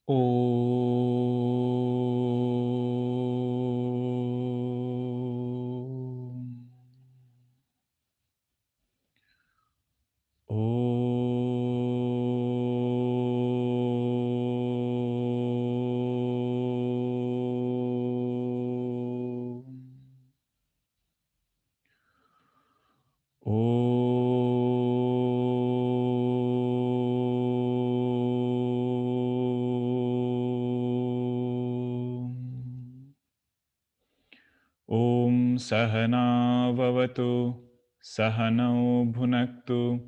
Om. Om Sahana Vavatu Sahanau Bhunaktu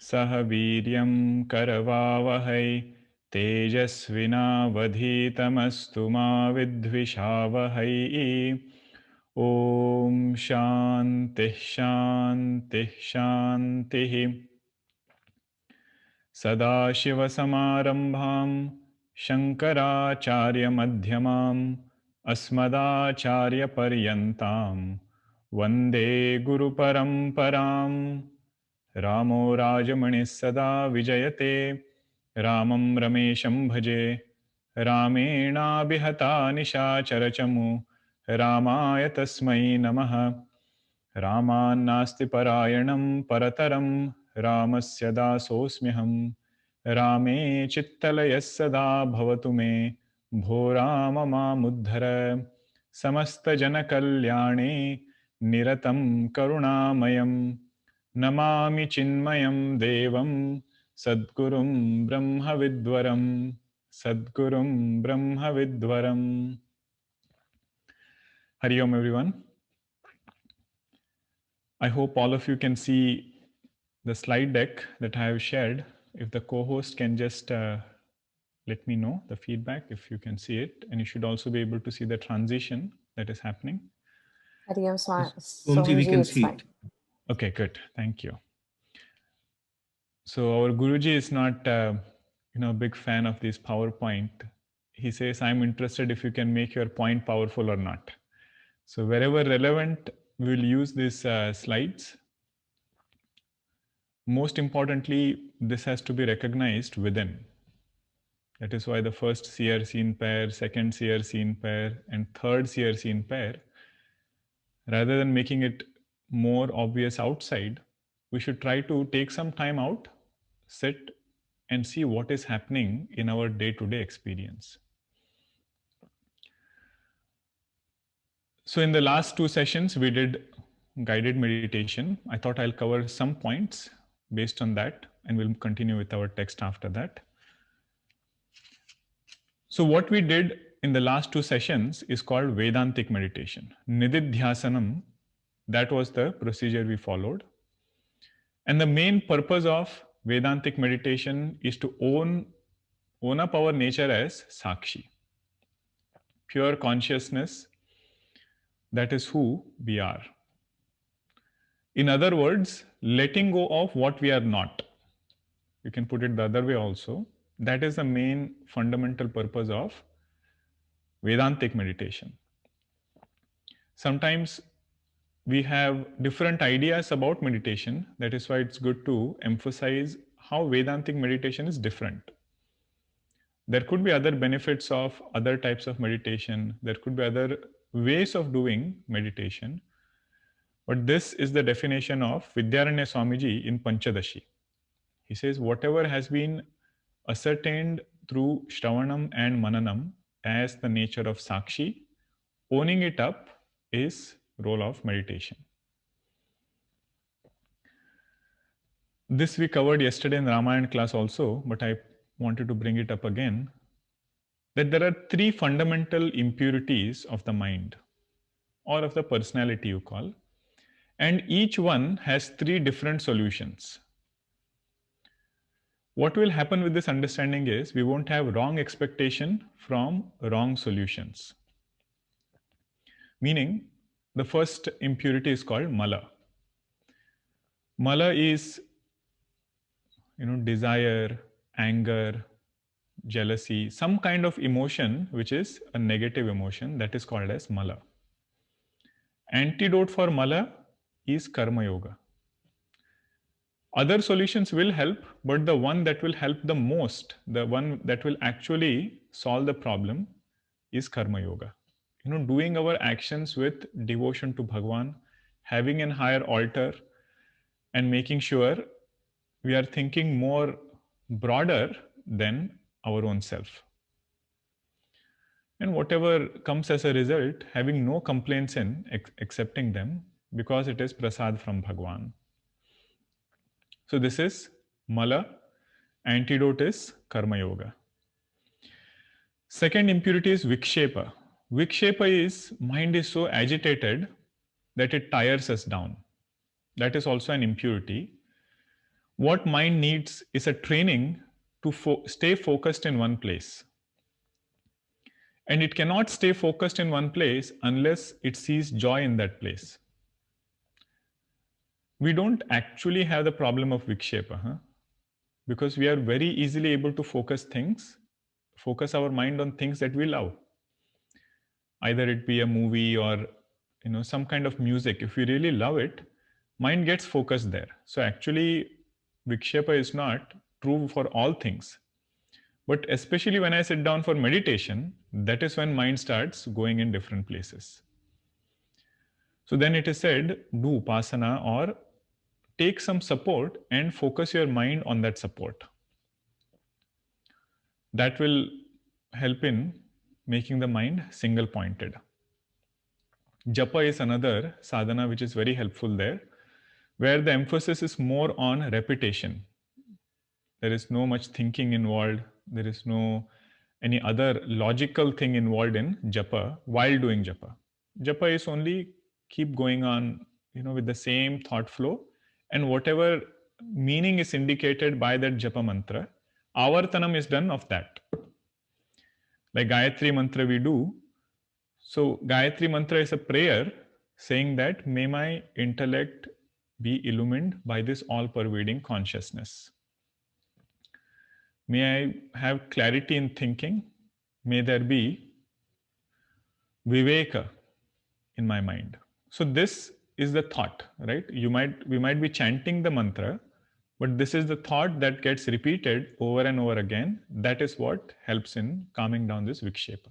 Sahaviryam Karavavahai Tejasvina Vadhitamastu Ma Vidvishavahai. Om Shanti Shanti Shanti. Sadashivasamarambham Shankaracharya-madhyamam Asmadacharya-paryantam Vande Guru-paramparam. Ramo Rajamanis Sada Vijayate Ramam Ramesham Bhaje Ramena Bihata Nishacharachamu Ramaya Tasmai Namaha. Ramanasti Parayanam Parataram Ramasya Dasosmyaham Rame Chittalaya Sada Bhavatu Me Bho Rama Mamuddhara Samasta Janakalyane Niratam Karunamayam Namami Chinmayam Devam Sadgurum Brahma Vidwaram Sadgurum Brahma Vidwaram. Hari Om everyone. I hope all of you can see the slide deck that I have shared. If the co-host can just let me know the feedback if you can see it, and you should also be able to see the transition that is happening. Omji, we can Sohamji, it's see fine. it. Okay, good. Thank you. So our Guruji is not, a big fan of this PowerPoint. He says, I'm interested if you can make your point powerful or not. So wherever relevant, we will use these slides. Most importantly, this has to be recognized within. That is why the first seer scene pair, second seer scene pair, and third seer scene pair, rather than making it more obvious outside, we should try to take some time out, sit, and see what is happening in our day-to-day experience. So in the last two sessions, we did guided meditation. I thought I'll cover some points based on that, and we'll continue with our text after that. So what we did in the last two sessions is called Vedantic meditation. Nididhyasanam, that was the procedure we followed. And the main purpose of Vedantic meditation is to own up our nature as Sakshi, pure consciousness. That is who we are. In other words, letting go of what we are not. You can put it the other way also. That is the main fundamental purpose of Vedantic meditation. Sometimes we have different ideas about meditation. That is why it's good to emphasize how Vedantic meditation is different. There could be other benefits of other types of meditation. There could be other ways of doing meditation. But this is the definition of Vidyaranya Swamiji in Panchadashi. He says, whatever has been ascertained through Shravanam and Mananam as the nature of Sakshi, owning it up is role of meditation. This we covered yesterday in Ramayana class also, but I wanted to bring it up again, that there are three fundamental impurities of the mind, or of the personality you call, and each one has three different solutions. What will happen with this understanding is we won't have wrong expectation from wrong solutions. Meaning, the first impurity is called mala. Mala is, desire, anger, jealousy, some kind of emotion which is a negative emotion, that is called as mala. Antidote for mala is karma yoga. Other solutions will help, but the one that will help the most, the one that will actually solve the problem is karma yoga. Doing our actions with devotion to Bhagwan, having an higher altar, and making sure we are thinking more broader than our own self. And whatever comes as a result, having no complaints in accepting them, because it is prasad from Bhagwan. So this is mala, antidote is karma yoga. Second impurity is vikshepa. Vikshepa is mind is so agitated that it tires us down. That is also an impurity. What mind needs is a training to stay focused in one place. And it cannot stay focused in one place unless it sees joy in that place. We don't actually have the problem of vikshepa, because we are very easily able to focus our mind on things that we love. Either it be a movie or some kind of music. If we really love it, mind gets focused there. So actually, vikshepa is not true for all things. But especially when I sit down for meditation, that is when mind starts going in different places. So then it is said, do upasana or take some support and focus your mind on that support. That will help in making the mind single pointed. Japa is another sadhana which is very helpful there, where the emphasis is more on repetition. There is no much thinking involved. There is no any other logical thing involved in japa while doing japa. Japa is only keep going on, with the same thought flow, and whatever meaning is indicated by that japa mantra, avartanam is done of that. Like Gayatri mantra we do. So Gayatri mantra is a prayer saying that may my intellect be illumined by this all-pervading consciousness. May I have clarity in thinking. May there be Viveka in my mind. So this is the thought, right? We might be chanting the mantra, but this is the thought that gets repeated over and over again. That is what helps in calming down this vikshepa.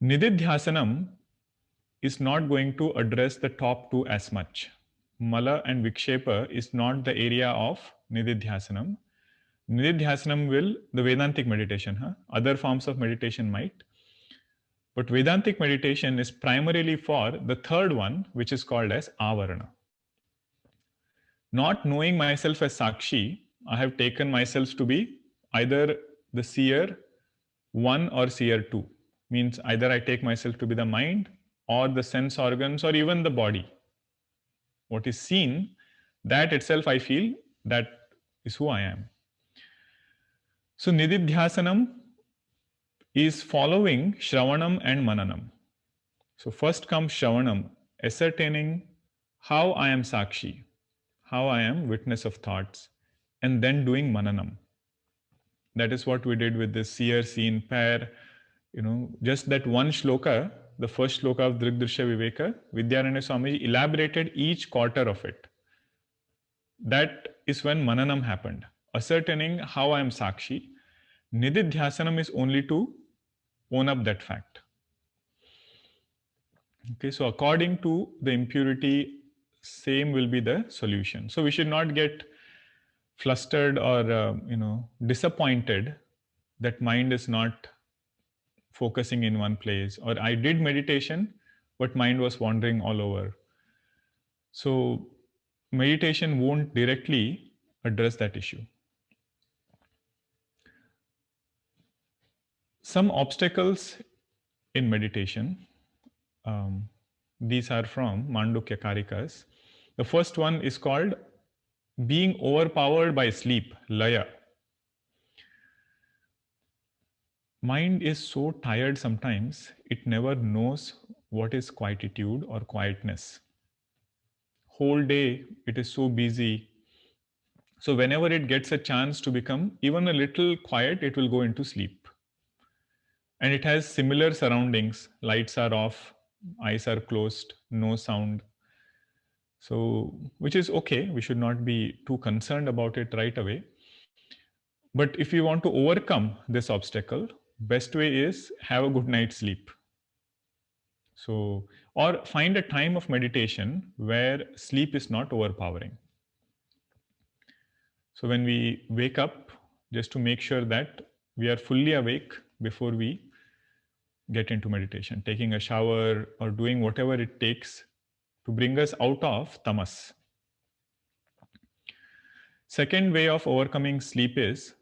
Nididhyasanam is not going to address the top two as much. Mala and vikshepa is not the area of nididhyasanam. Nididhyasanam will, the Vedantic meditation, other forms of meditation might. But Vedantic meditation is primarily for the third one, which is called as avarana. Not knowing myself as Sakshi, I have taken myself to be either the seer 1 or seer 2. Means either I take myself to be the mind or the sense organs or even the body. What is seen, that itself I feel that is who I am. So Nididhyasanam is following Shravanam and Mananam. So first comes Shravanam, ascertaining how I am Sakshi, how I am witness of thoughts, and then doing Mananam. That is what we did with the seer seen pair. Just that one shloka, the first shloka of Drg Drshya Viveka, Vidyaranya Swamiji elaborated each quarter of it. That is when Mananam happened, ascertaining how I am Sakshi. Nididhyasanam is only to own up that fact. Okay, so according to the impurity, same will be the solution. So we should not get flustered or disappointed that mind is not focusing in one place, or I did meditation but mind was wandering all over. So meditation won't directly address that issue. Some obstacles in meditation, these are from Mandukya Karikas. The first one is called being overpowered by sleep, laya. Mind is so tired sometimes, it never knows what is quietude or quietness. Whole day, it is so busy. So whenever it gets a chance to become even a little quiet, it will go into sleep. And it has similar surroundings. Lights are off, eyes are closed, no sound. So, which is okay. We should not be too concerned about it right away. But if we want to overcome this obstacle, best way is have a good night's sleep. So, or find a time of meditation where sleep is not overpowering. So, when we wake up, just to make sure that we are fully awake before we get into meditation, taking a shower or doing whatever it takes to bring us out of tamas. Second way of overcoming sleep is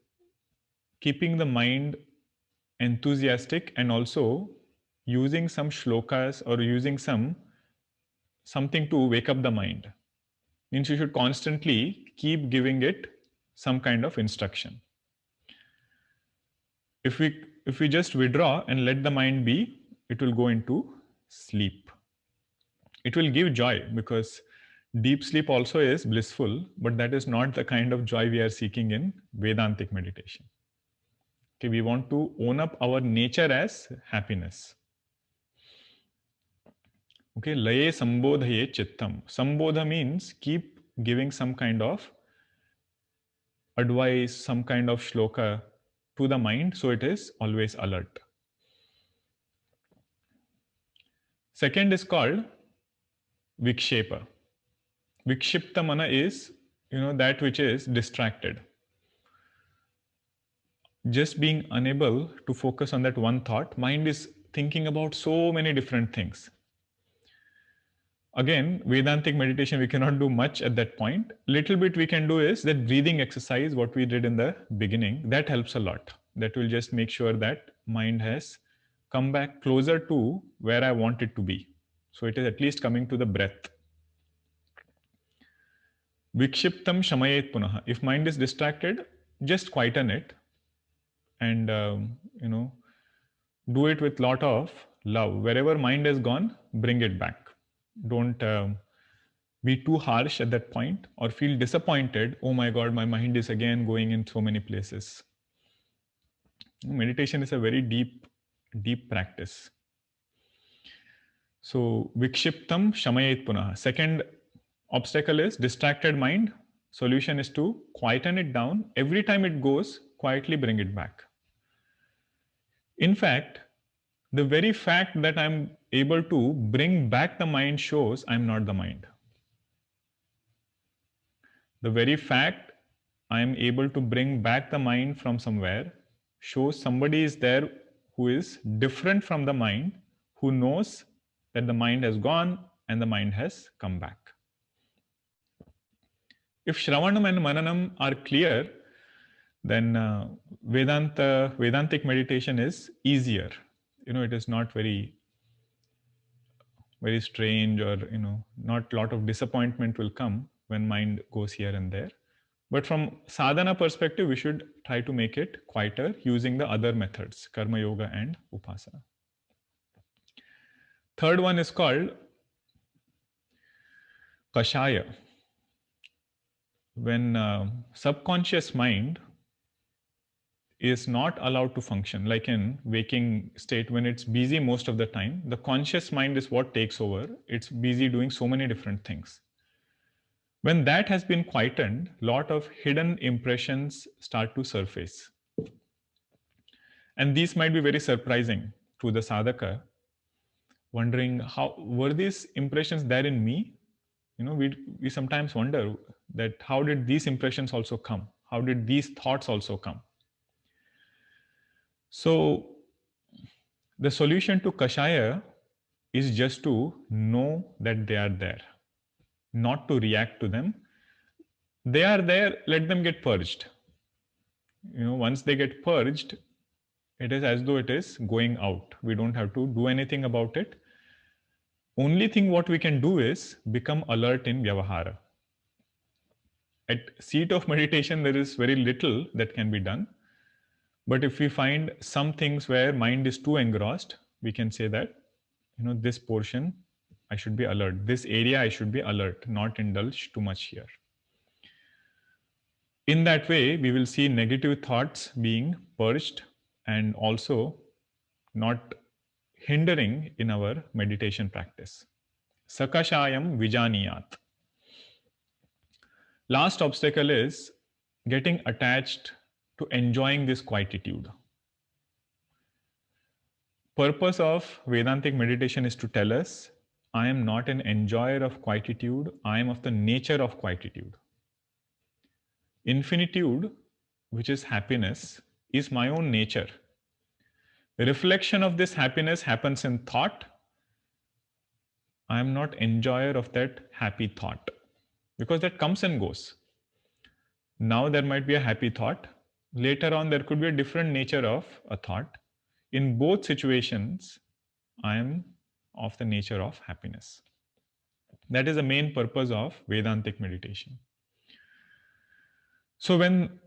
keeping the mind enthusiastic and also using some shlokas or using something to wake up the mind. Means you should constantly keep giving it some kind of instruction. If we just withdraw and let the mind be, it will go into sleep. It will give joy because deep sleep also is blissful, but that is not the kind of joy we are seeking in Vedantic meditation. Okay, we want to own up our nature as happiness. Okay, laye sambodhaye chittam. Sambodha means keep giving some kind of advice, some kind of shloka to the mind so it is always alert. Second is called vikshepa. Vikshipta mana is, that which is distracted. Just being unable to focus on that one thought, mind is thinking about so many different things. Again, Vedantic meditation, we cannot do much at that point. Little bit we can do is that breathing exercise, what we did in the beginning, that helps a lot. That will just make sure that mind has come back closer to where I want it to be. So it is at least coming to the breath. Vikshiptam shamayet punaha. If mind is distracted, just quieten it and do it with lot of love. Wherever mind has gone, bring it back. Don't be too harsh at that point or feel disappointed. Oh my God, my mind is again going in so many places. Meditation is a very deep practice. So vikshiptam shamayet punaha. Second obstacle is distracted mind. Solution is to quieten it down. Every time it goes, quietly bring it back. In fact, the very fact that I'm able to bring back the mind shows I'm not the mind. The very fact I am able to bring back the mind from somewhere shows somebody is there who is different from the mind, who knows that the mind has gone and the mind has come back. If Shravanam and Mananam are clear, then Vedantic meditation is easier. It is not very strange, or not a lot of disappointment will come when mind goes here and there. But from sadhana perspective, we should try to make it quieter using the other methods, karma yoga and upasana. Third one is called kashaya. When subconscious mind is not allowed to function, like in waking state, when it's busy most of the time, the conscious mind is what takes over. It's busy doing so many different things. When that has been quietened, lot of hidden impressions start to surface. And these might be very surprising to the sadhaka, wondering how were these impressions there in me? We sometimes wonder that how did these impressions also come? How did these thoughts also come? So the solution to kashaya is just to know that they are there, not to react to them. They are there, let them get purged. Once they get purged, it is as though it is going out. We don't have to do anything about it. Only thing what we can do is become alert in vyavahara. At seat of meditation, there is very little that can be done. But if we find some things where mind is too engrossed, we can say that, this portion, I should be alert. This area, I should be alert, not indulge too much here. In that way, we will see negative thoughts being purged and also not hindering in our meditation practice. Sakashayam vijaniyat. Last obstacle is getting attached to enjoying this quietude. Purpose of Vedantic meditation is to tell us, I am not an enjoyer of quietude, I am of the nature of quietude. Infinitude, which is happiness, is my own nature. Reflection of this happiness happens in thought. I am not enjoyer of that happy thought because that comes and goes. Now there might be a happy thought. Later on, there could be a different nature of a thought. In both situations, I am of the nature of happiness. That is the main purpose of Vedantic meditation. So when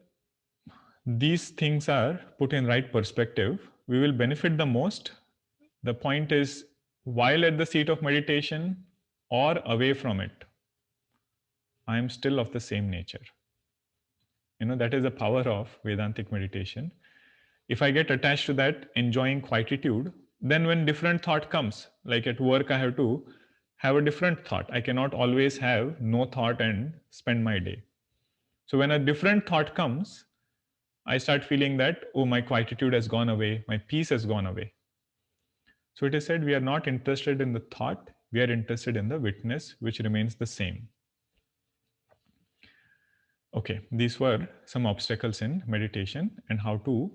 these things are put in right perspective, we will benefit the most. The point is, while at the seat of meditation or away from it, I am still of the same nature. That is the power of Vedantic meditation. If I get attached to that enjoying quietude, then when different thought comes, like at work, I have to have a different thought. I cannot always have no thought and spend my day. So when a different thought comes, I start feeling that, oh, my quietude has gone away, my peace has gone away. So it is said we are not interested in the thought, we are interested in the witness, which remains the same. Okay, these were some obstacles in meditation and how to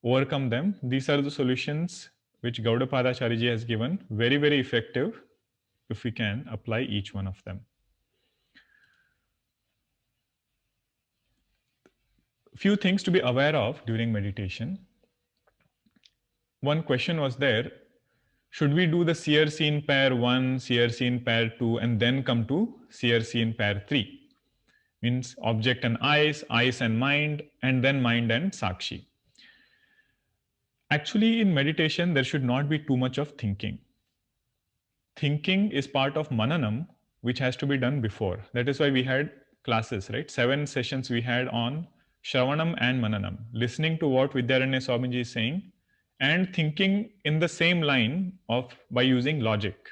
overcome them. These are the solutions which Gaudapadacharya ji has given, very, very effective if we can apply each one of them. Few things to be aware of during meditation. One question was there, should we do the CRC in pair 1, CRC in pair 2, and then come to CRC in pair 3? Means object and eyes and mind, and then mind and Sakshi. Actually, in meditation, there should not be too much of thinking. Thinking is part of Mananam, which has to be done before. That is why we had classes, right? 7 sessions we had on Shravanam and Mananam, listening to what Vidyaranya Swamiji is saying and thinking in the same line of by using logic.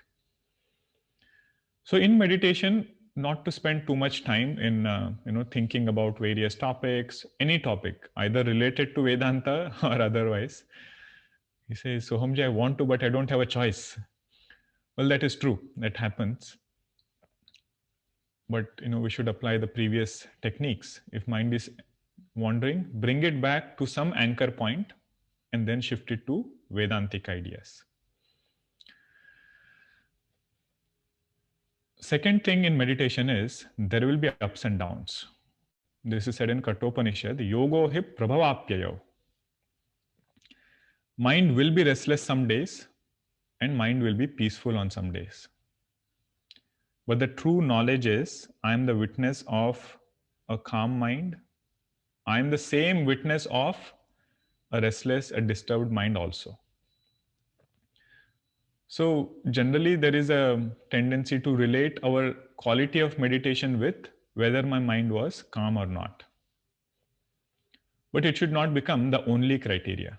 So in meditation, not to spend too much time in thinking about various topics, any topic, either related to Vedanta or otherwise. He says, Sohamji, I want to, but I don't have a choice. Well, that is true. That happens. But we should apply the previous techniques. If mind is wandering, bring it back to some anchor point and then shift it to Vedantic ideas. Second thing in meditation is there will be ups and downs. This is said in Kathopanishad, Yogo hi prabhavapyayo. Mind will be restless some days and mind will be peaceful on some days. But the true knowledge is, I am the witness of a calm mind. I am the same witness of a restless, a disturbed mind also. So generally there is a tendency to relate our quality of meditation with whether my mind was calm or not. But it should not become the only criteria.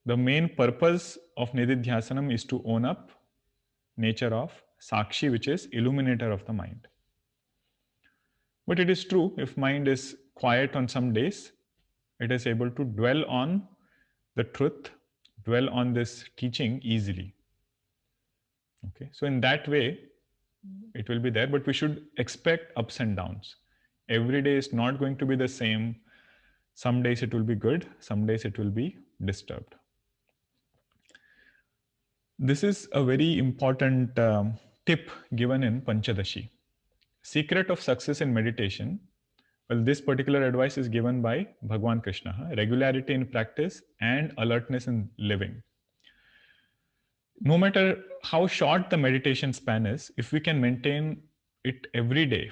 The main purpose of Nididhyasanam is to own up nature of Sakshi, which is illuminator of the mind. But it is true, if mind is quiet on some days, it is able to dwell on the truth, dwell on this teaching easily. Okay, so in that way, it will be there, but we should expect ups and downs. Every day is not going to be the same. Some days it will be good, some days it will be disturbed. This is a very important tip given in Panchadashi. Secret of success in meditation. Well, this particular advice is given by Bhagwan Krishna. Regularity in practice and alertness in living. No matter how short the meditation span is, if we can maintain it every day,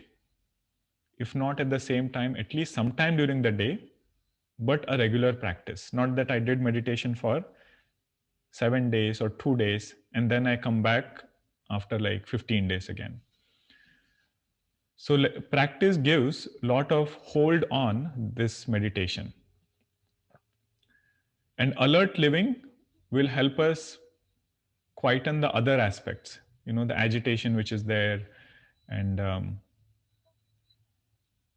if not at the same time, at least sometime during the day, but a regular practice. Not that I did meditation for 7 days or 2 days and then I come back after like 15 days again. So practice gives a lot of hold on this meditation. And alert living will help us quieten the other aspects, the agitation which is there, and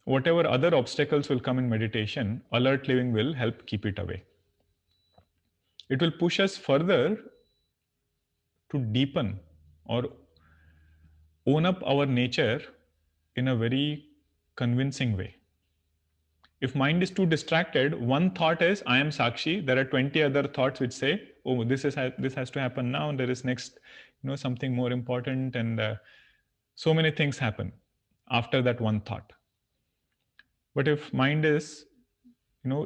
whatever other obstacles will come in meditation, alert living will help keep it away. It will push us further to deepen or own up our nature in a very convincing way. If mind is too distracted, one thought is I am Sakshi. There are 20 other thoughts which say, oh, this has to happen now. And there is next, something more important, and so many things happen after that one thought. But if mind is,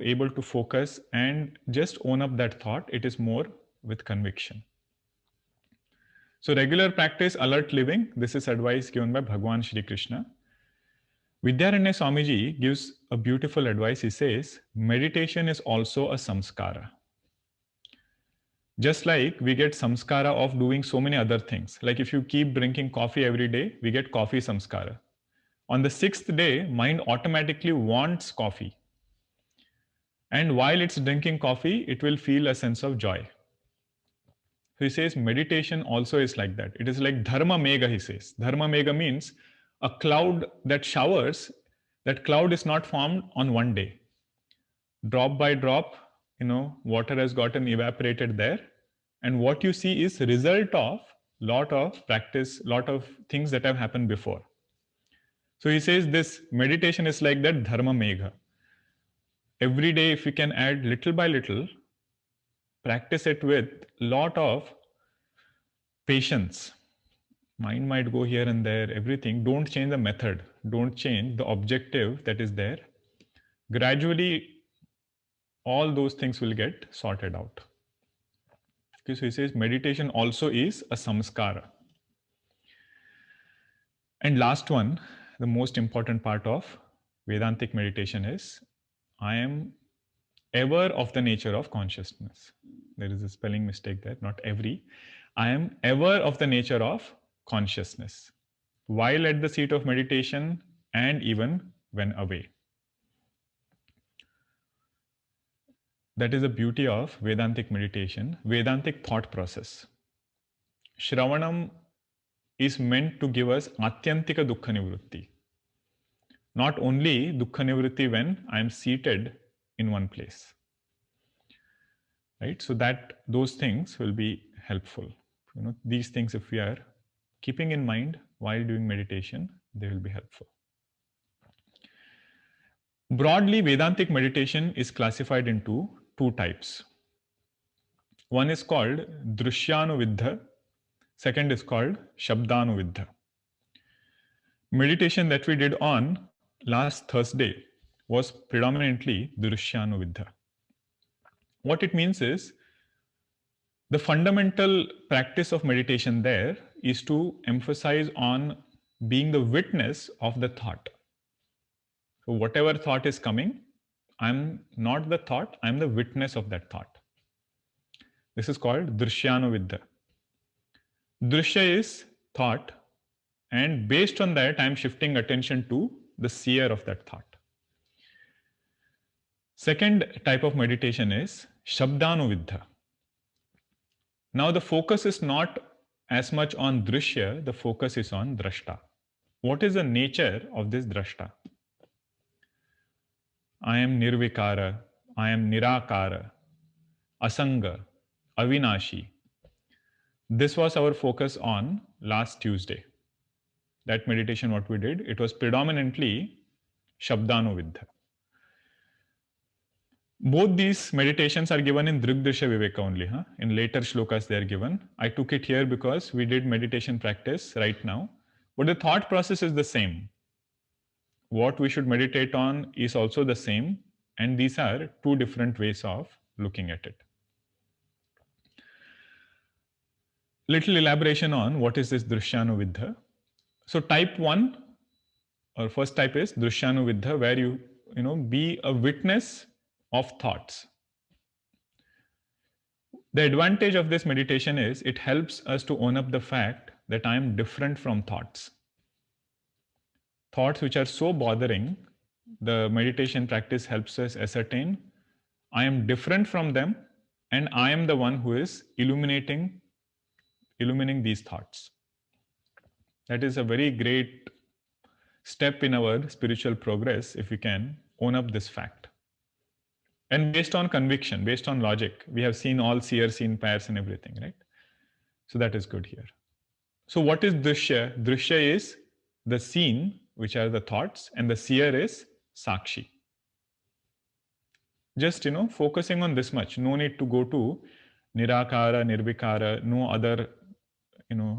able to focus and just own up that thought, it is more with conviction. So regular practice, alert living. This is advice given by Bhagwan Shri Krishna. Vidyaranya Swamiji gives a beautiful advice. He says, meditation is also a samskara. Just like we get samskara of doing so many other things. Like if you keep drinking coffee every day, we get coffee samskara. On the 6th day, mind automatically wants coffee. And while it's drinking coffee, it will feel a sense of joy. So he says meditation also is like that. It is like dharma megha, he says. Dharma megha means a cloud that showers. That cloud is not formed on one day. Drop by drop, water has gotten evaporated there. And what you see is result of lot of practice, lot of things that have happened before. So he says this meditation is like that dharma megha. Every day, if we can add little by little, practice it with lot of patience. Mind might go here and there, everything. Don't change the method. Don't change the objective that is there. Gradually, all those things will get sorted out. Okay, so he says meditation also is a samskara. And last one, the most important part of Vedantic meditation is I am ever of the nature of consciousness. There is a spelling mistake there, not every. I am ever of the nature of consciousness, while at the seat of meditation and even when away. That is the beauty of Vedantic meditation, Vedantic thought process. Shravanam is meant to give us Atyantika Dukkha Nivritti. Not only Dukkha Nivritti when I am seated in one place. Right? So that those things will be helpful. These things, if we are keeping in mind while doing meditation, they will be helpful. Broadly, Vedantic meditation is classified into two types. One is called Drshyanuviddha, second is called Shabdanuviddha. Meditation that we did on last Thursday was predominantly Drshyanuviddha. What it means is, the fundamental practice of meditation there is to emphasize on being the witness of the thought. So whatever thought is coming, I'm not the thought, I'm the witness of that thought. This is called Drshyanuviddha. Drishya is thought, and based on that, I'm shifting attention to the seer of that thought. Second type of meditation is Shabdanuviddha. Now the focus is not as much on Drishya, the focus is on Drashta. What is the nature of this Drashta? I am Nirvikara, I am Nirakara, Asanga, Avinashi. This was our focus on last Tuesday. That meditation what we did, it was predominantly Shabdanuviddha. Both these meditations are given in Drg Drshya Viveka only. In later shlokas they are given. I took it here because we did meditation practice right now. But the thought process is the same. What we should meditate on is also the same. And these are two different ways of looking at it. Little elaboration on what is this Drshyanuviddha. So type 1 or first type is Drshyanuviddha, where you be a witness of thoughts. The advantage of this meditation is it helps us to own up the fact that I am different from thoughts. Thoughts which are so bothering, the meditation practice helps us ascertain I am different from them and I am the one who is illuminating these thoughts. That is a very great step in our spiritual progress if we can own up this fact. and based on conviction, based on logic. We have seen all seers, seen pairs and everything, right? So that is good here. So what is drishya? Drishya is the seen, which are the thoughts, and the seer is sakshi. Just focusing on this much. No need to go to nirakara, nirvikara. No other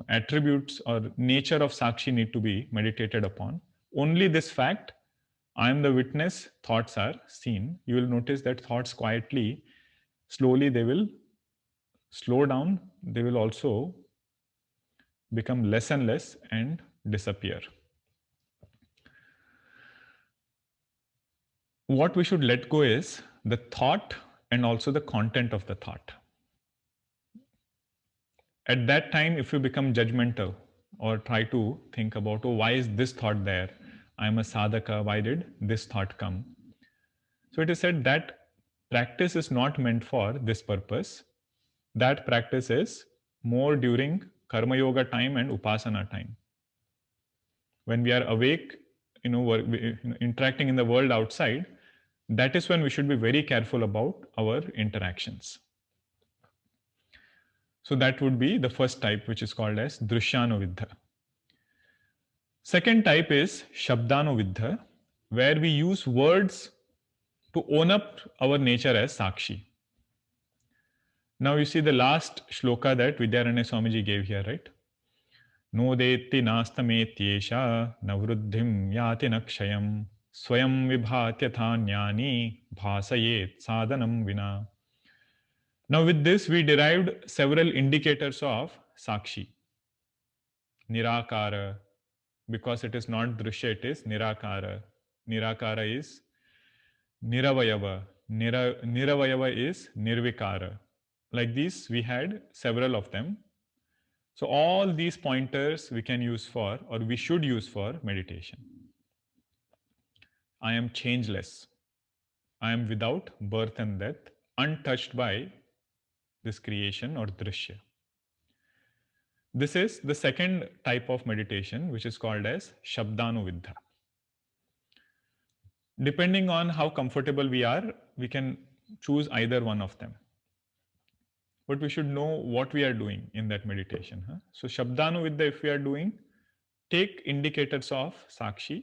attributes or nature of sakshi need to be meditated upon. Only this fact, I am the witness, thoughts are seen. You will notice that thoughts quietly, slowly, they will slow down. They will also become less and less and disappear. What we should let go is the thought and also the content of the thought. At that time, if you become judgmental or try to think about, oh, why is this thought there? I am a sadhaka, why did this thought come? So it is said that practice is not meant for this purpose. That practice is more during karma yoga time and upasana time. When we are awake, interacting in the world outside, that is when we should be very careful about our interactions. So that would be the first type, which is called as Drishyanuviddha. Second type is Shabdanuviddha, where we use words to own up our nature as Sakshi. Now you see the last shloka that Vidyaranya Swamiji gave here, right? Nodeti nastametyesha navruddhim yati nakshayam swayam vibhatyatha jnani bhasayet sadhanam vina. Now with this we derived several indicators of Sakshi. Nirakara, because it is not Drishya, it is Nirakara. Nirakara is Niravayava. Niravayava is Nirvikara. Like these, we had several of them. So all these pointers we can use for, or we should use for meditation. I am changeless. I am without birth and death, untouched by this creation or drishya. This is the second type of meditation, which is called as Shabdanuviddha. Depending on how comfortable we are, we can choose either one of them. But we should know what we are doing in that meditation. So Shabdanuviddha, if we are doing, take indicators of Sakshi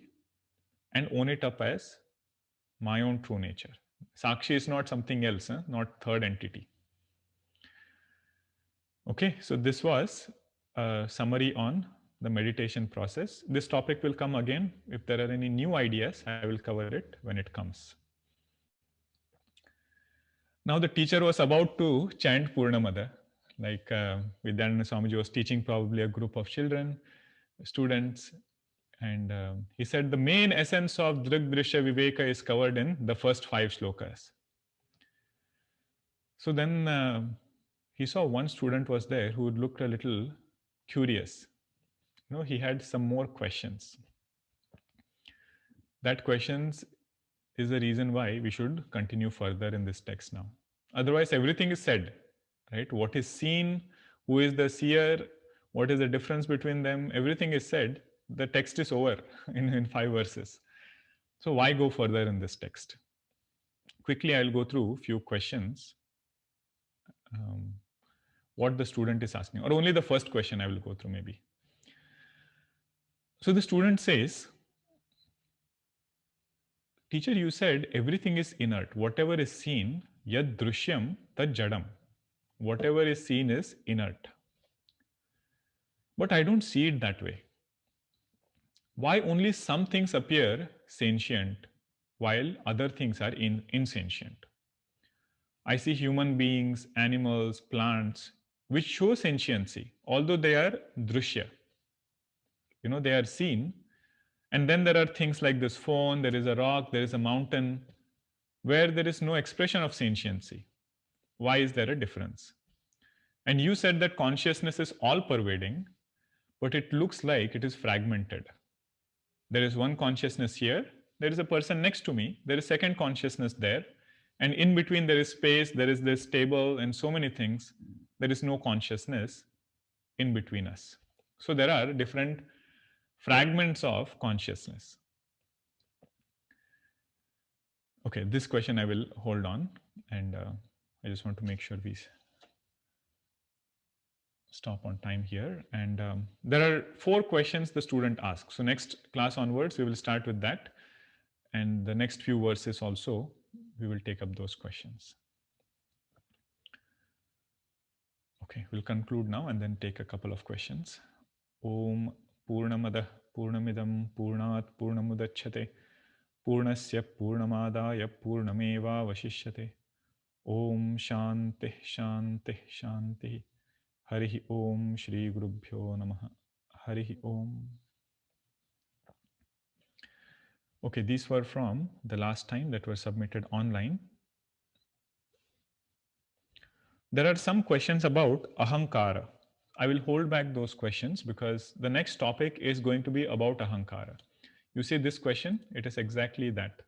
and own it up as my own true nature. Sakshi is not something else, not third entity. Okay, so this was a summary on the meditation process. This topic will come again. If there are any new ideas, I will cover it when it comes. Now the teacher was about to chant Purnamada, like Vidyananda Swamiji was teaching probably a group of children, students, and he said the main essence of Drg Drshya Viveka is covered in the first 5 shlokas. So then he saw one student was there who looked a little curious. He had some more questions. That questions is the reason why we should continue further in this text now. Otherwise, everything is said, right? What is seen, who is the seer, what is the difference between them, everything is said. The text is over in 5 verses. So why go further in this text? Quickly, I'll go through a few questions. What the student is asking, or only the first question I will go through maybe. So the student says, teacher, you said everything is inert. Whatever is seen, yad drishyam tad jadam. Whatever is seen is inert. But I don't see it that way. Why only some things appear sentient while other things are insentient? I see human beings, animals, plants, which show sentiency, although they are drishya. They are seen. And then there are things like this phone, there is a rock, there is a mountain, where there is no expression of sentiency. Why is there a difference? And you said that consciousness is all pervading, but it looks like it is fragmented. There is one consciousness here, there is a person next to me, there is second consciousness there, and in between there is space, there is this table and so many things. There is no consciousness in between us. So there are different fragments of consciousness. Okay, this question I will hold on, and I just want to make sure we stop on time here. And there are 4 questions the student asks. So next class onwards, we will start with that. And the next few verses also, we will take up those questions. Okay, we'll conclude now and then take a couple of questions. Om Purnamadah Purnamidam Purnat Purnamudachyate Purnasya Purnamadaya Purnameva Vashishyate. Om Shanti Shanti Shanti. Harihi Om Shri Gurubhyo Namaha. Harihi Om. Okay, these were from the last time that were submitted online. There are some questions about Ahankara. I will hold back those questions because the next topic is going to be about Ahankara. You see this question, it is exactly that.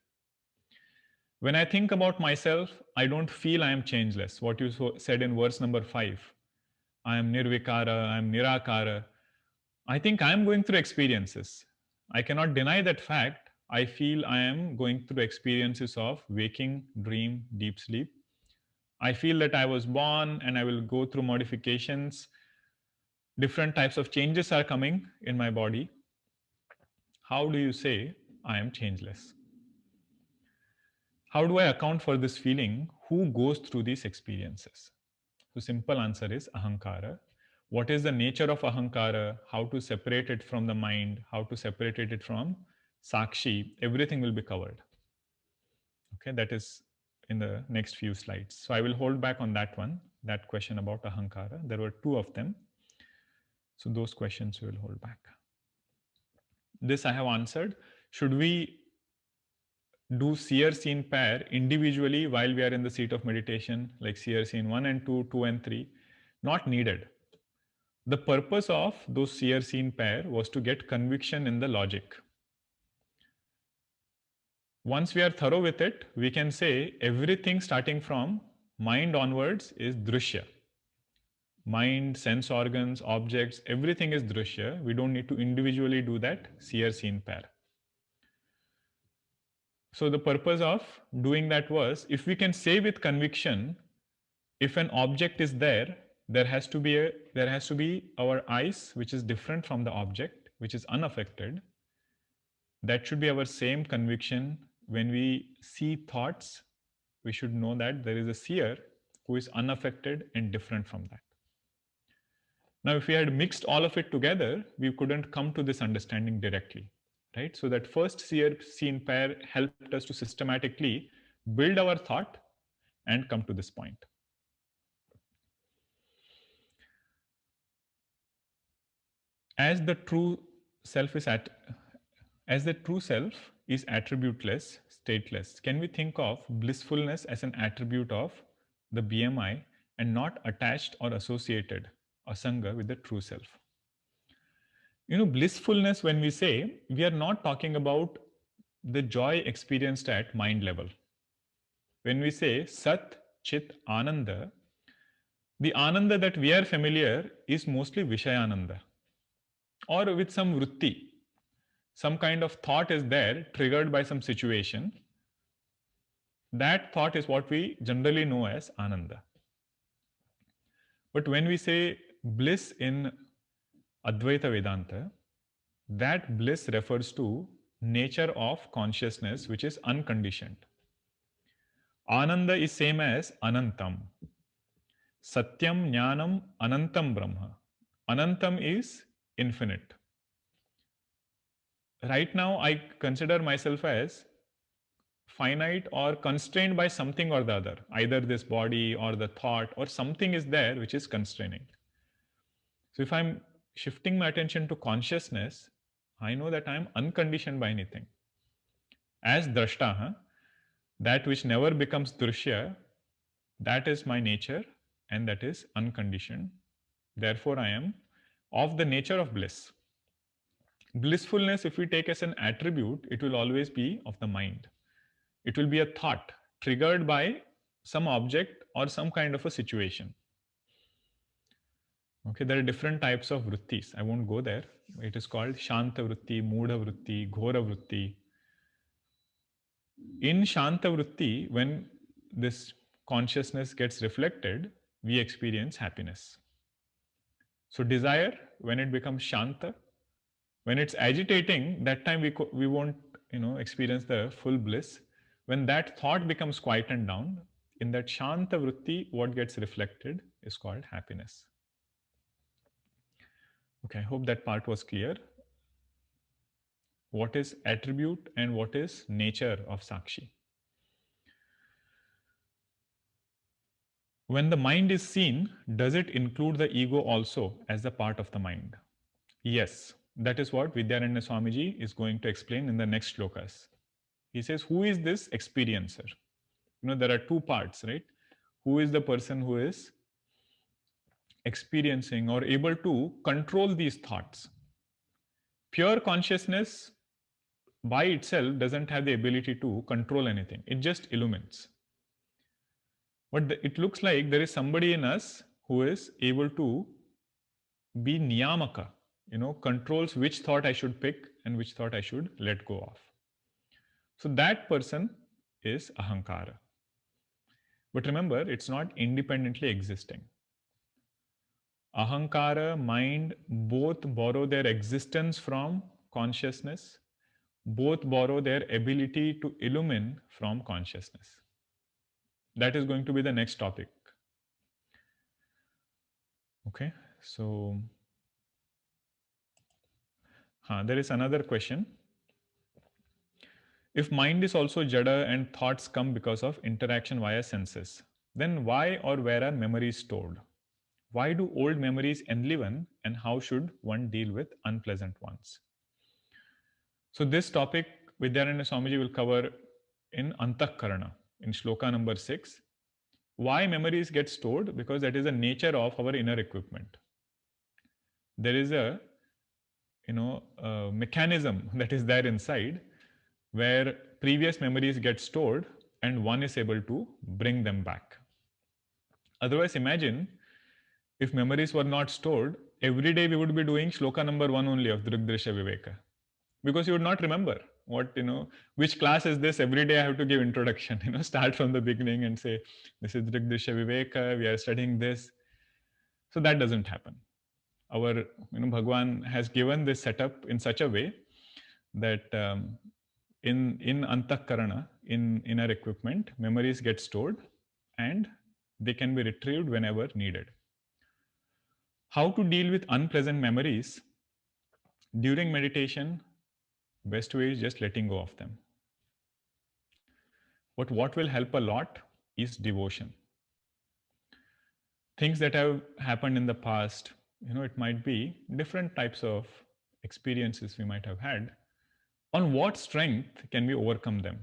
When I think about myself, I don't feel I am changeless. What you said in verse number 5. I am Nirvikara, I am Nirakara. I think I am going through experiences. I cannot deny that fact. I feel I am going through experiences of waking, dream, deep sleep. I feel that I was born and I will go through modifications. Different types of changes are coming in my body. How do you say I am changeless? How do I account for this feeling? Who goes through these experiences? So simple answer is Ahankara. What is the nature of Ahankara? How to separate it from the mind? How to separate it from Sakshi? Everything will be covered. Okay, that is in the next few slides. So I will hold back on that one, that question about Ahankara. There were 2 of them. So those questions we will hold back. This I have answered. Should we do seer scene pair individually while we are in the seat of meditation, like seer scene 1 and 2, 2 and 3? Not needed. The purpose of those seer scene pair was to get conviction in the logic. Once we are thorough with it, we can say everything starting from mind onwards is drishya. Mind, sense organs, objects, everything is drishya. We don't need to individually do that seer scene pair. So the purpose of doing that was, if we can say with conviction, if an object is there, there has to be our eyes, which is different from the object, which is unaffected. That should be our same conviction. When we see thoughts, we should know that there is a seer who is unaffected and different from that. Now, if we had mixed all of it together, we couldn't come to this understanding directly, right? So that first seer scene pair helped us to systematically build our thought and come to this point. As the true self is attributeless, stateless, can we think of blissfulness as an attribute of the BMI and not attached or associated, asanga, with the true self? Blissfulness, when we say, we are not talking about the joy experienced at mind level. When we say Sat, Chit, Ananda, the Ananda that we are familiar is mostly Vishayananda, or with some vritti. Some kind of thought is there, triggered by some situation. That thought is what we generally know as Ananda. But when we say bliss in Advaita Vedanta, that bliss refers to nature of consciousness, which is unconditioned. Ananda is same as Anantam. Satyam Jnanam Anantam Brahma. Anantam is infinite. Right now, I consider myself as finite or constrained by something or the other, either this body or the thought, or something is there which is constraining. So if I'm shifting my attention to consciousness, I know that I'm unconditioned by anything. As drashta, that which never becomes drishya, that is my nature and that is unconditioned. Therefore, I am of the nature of bliss. Blissfulness, if we take as an attribute, it will always be of the mind. It will be a thought triggered by some object or some kind of a situation. Okay, there are different types of vrittis. I won't go there. It is called Shanta vritti, Mudha vritti, Ghora vritti. In Shanta Vritti, when this consciousness gets reflected, we experience happiness. So desire, when it becomes Shanta, when it's agitating, that time we won't experience the full bliss. When that thought becomes quietened down, in that Shanta Vritti, what gets reflected is called happiness. Okay, I hope that part was clear. What is attribute and what is nature of Sakshi? When the mind is seen, does it include the ego also as a part of the mind? Yes, that is what Vidyaranya Swamiji is going to explain in the next shlokas. He says, who is this experiencer? There are two parts, right? Who is the person who is experiencing or able to control these thoughts? Pure consciousness by itself doesn't have the ability to control anything, it just illumines. But it looks like there is somebody in us who is able to be niyamaka, controls which thought I should pick and which thought I should let go of. So that person is ahankara. But remember, it's not independently existing. Ahankara, mind, both borrow their existence from consciousness, both borrow their ability to illumine from consciousness. That is going to be the next topic. Okay, so there is another question. If mind is also jada and thoughts come because of interaction via senses, then why or where are memories stored? Why do old memories enliven and how should one deal with unpleasant ones? So this topic Vidyaranya Swamiji will cover in Antakarana in shloka number 6. Why memories get stored? Because that is the nature of our inner equipment. There is a mechanism that is there inside where previous memories get stored and one is able to bring them back. Otherwise, imagine if memories were not stored, every day we would be doing shloka number 1 only of Drg Drshya Viveka, because you would not remember which class is this. Every day I have to give introduction, start from the beginning and say, this is Drg Drshya Viveka, we are studying this. So that doesn't happen. Our, Bhagwan has given this setup in such a way that in Antakarana, in inner equipment, memories get stored and they can be retrieved whenever needed. How to deal with unpleasant memories? During meditation, best way is just letting go of them. But what will help a lot is devotion. Things that have happened in the past, it might be different types of experiences we might have had. On what strength can we overcome them?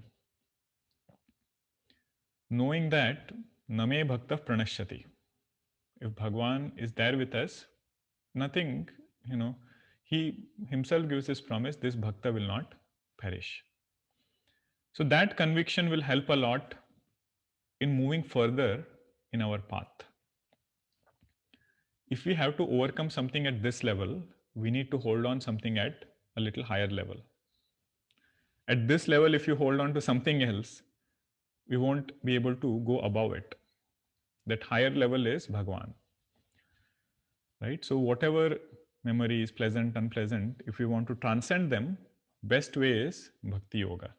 Knowing that Name Bhakta Pranashyati. If Bhagwan is there with us, nothing, he himself gives this promise, this Bhakta will not perish. So that conviction will help a lot in moving further in our path. If we have to overcome something at this level, we need to hold on something at a little higher level. At this level, if you hold on to something else, we won't be able to go above it. That higher level is Bhagwan. Right? So whatever memory is pleasant, unpleasant, if we want to transcend them, best way is Bhakti Yoga.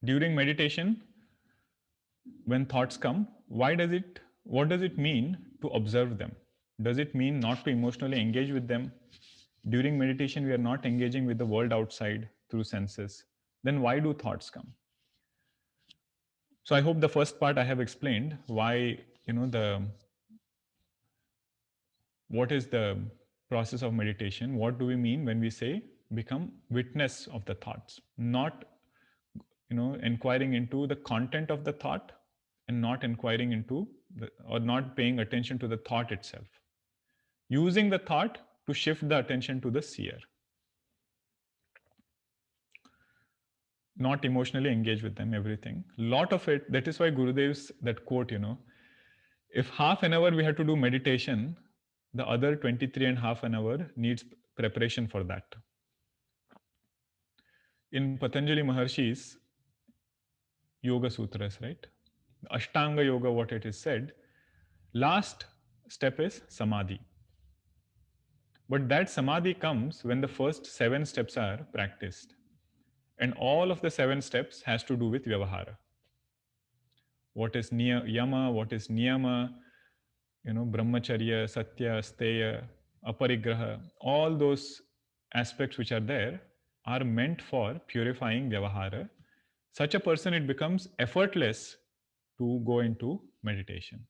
During meditation, when thoughts come, what does it mean to observe them? Does it mean not to emotionally engage with them? During meditation, we are not engaging with the world outside through senses. Then why do thoughts come? So I hope the first part I have explained why, what is the process of meditation? What do we mean when we say become witness of the thoughts? Not, inquiring into the content of the thought and not inquiring into or not paying attention to the thought itself. Using the thought to shift the attention to the seer. Not emotionally engage with them, everything. Lot of it, that is why Gurudev's that quote, if half an hour we had to do meditation, The other 23 and a half an hour needs preparation for that. In Patanjali Maharshi's Yoga Sutras, right? Ashtanga Yoga, what it is said, last step is Samadhi. But that Samadhi comes when the first 7 steps are practiced. And all of the 7 steps has to do with Vyavahara. What is Yama, what is Niyama, Brahmacharya, Satya, Steya, Aparigraha, all those aspects which are there are meant for purifying Vyavahara. Such a person, it becomes effortless to go into meditation.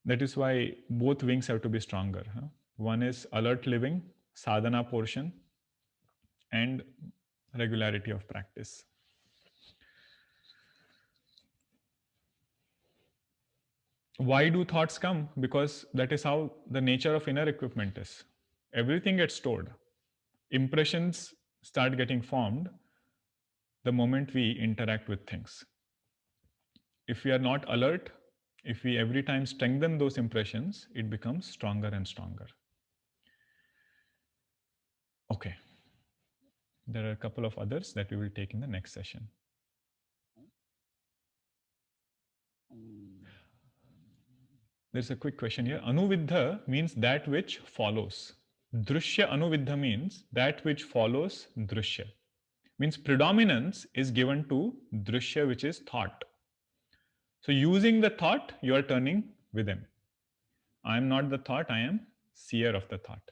That is why both wings have to be stronger. Huh? One is alert living, sadhana portion, and regularity of practice. Why do thoughts come? Because that is how the nature of inner equipment is. Everything gets stored. Impressions start getting formed the moment we interact with things. If we are not alert, if we every time strengthen those impressions, it becomes stronger and stronger. Okay. There are a couple of others that we will take in the next session. There's a quick question here. Anuviddha means that which follows. Drshya Anuviddha means that which follows Drshya. Means predominance is given to Drshya, which is thought. So using the thought, you are turning within. I am not the thought, I am seer of the thought.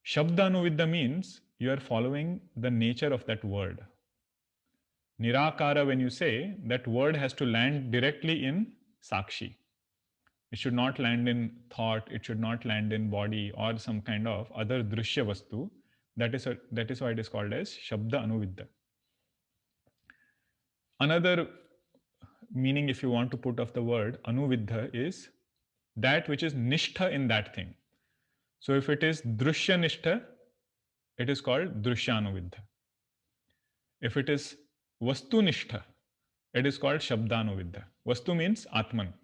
Shabda Anuviddha means you are following the nature of that word. Nirakara, when you say, that word has to land directly in Sakshi. It should not land in thought, it should not land in body or some kind of other Drshya Vastu. That is why it is called as Shabda Anuviddha. Another meaning, if you want to put of the word Anuviddha, is that which is Nishtha in that thing. So if it is Drshya Nishtha, it is called Drshyanuviddha. If it is Vastu Nishtha, it is called Shabdanuviddha. Vastu means Atman.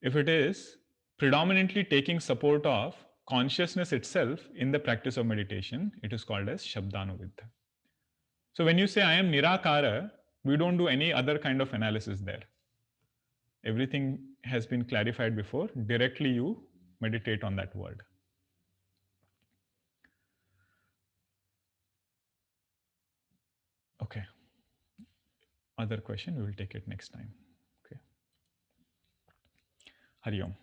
If it is predominantly taking support of consciousness itself in the practice of meditation, it is called as Shabdanuviddha. So when you say I am Nirakara, we don't do any other kind of analysis there. Everything has been clarified before. Directly you meditate on that word. Okay. Other question, we will take it next time. Okay. Hari Om.